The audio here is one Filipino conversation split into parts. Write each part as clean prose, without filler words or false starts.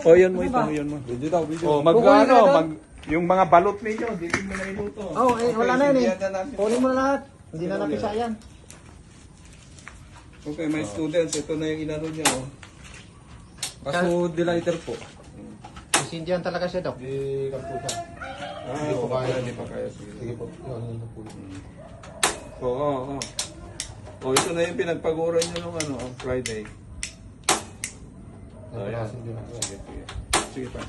O, yan mo ito, yan mo. Video daw, video. O, yung mga balot ninyo, dito mo na iluto. Oh, wala na yun eh. sindihan na natin. Kunin mo na lahat. Hindi na napisa yan. Okay, my students, ito na yung inano niya, oh. Kaso delighter po. Sindihan talaga siya, Dok. Di kampusa. Hindi po kaya, hindi pa kaya. Sige po. Oo. O, ito na yung pinagpaguran nyo nung ano, Friday. Ayan. Sige pa.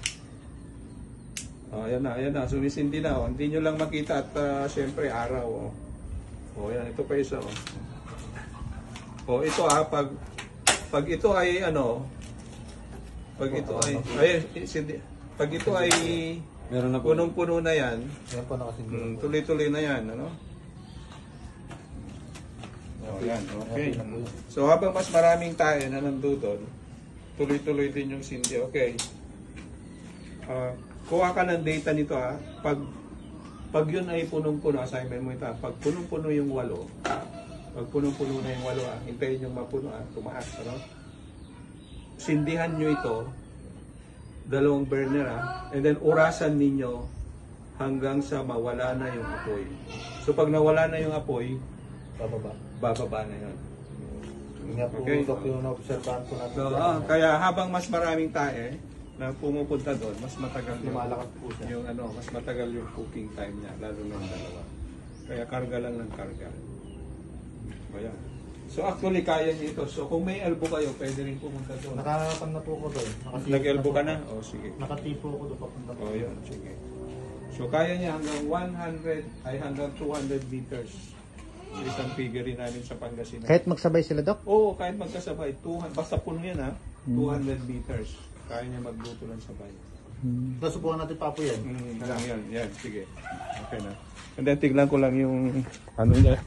Ayan na. Sumisindi na. Oh. Hindi nyo lang makita at syempre araw. Oh. Ayan. Ito pa isa. Ito pag ito ay ano, pag ito ay Meron na punong-puno na yan, Yan po nakasindi. tuloy-tuloy na yan, ano? Yan, okay. So habang mas maraming tayo na nandoon, tuloy-tuloy din yung sindi. Okay. Kuha ka ng data nito ha. Pag yun ay punong-puno, assignment mo ito. Pag punong-puno yung 8, pag punong-puno na yung 8 hintayin yung mapuno tumaas. Ano? Sindihan nyo ito, 2 burner and then orasan ninyo hanggang sa mawala na yung apoy. So pag nawala na yung apoy, bababa na yun. Okay. So, kaya habang mas maraming tae na pumupunta doon, mas matagal yung mas matagal yung cooking time niya, lalo ng 2. Kaya karga lang ng karga. Ayan. So actually kaya niyo ito. So kung may elbow kayo, pwede rin pumunta doon. Nakakapan na po ko doon. Nag-elbow ka na? O sige. Nakatipo ko doon papunta. O yun, sige. So kaya niya hanggang 200 meters. Isang figurine namin sa Pangasinan. Kahit magsabay sila, Dok? Oo, kahit magkasabay. Basta puno yan 200 meters. Kaya niya magluto ng sabay. Nasubukan natin pa po yan. Yan, sige. Okay na. And then tignan ko lang yung ano niya.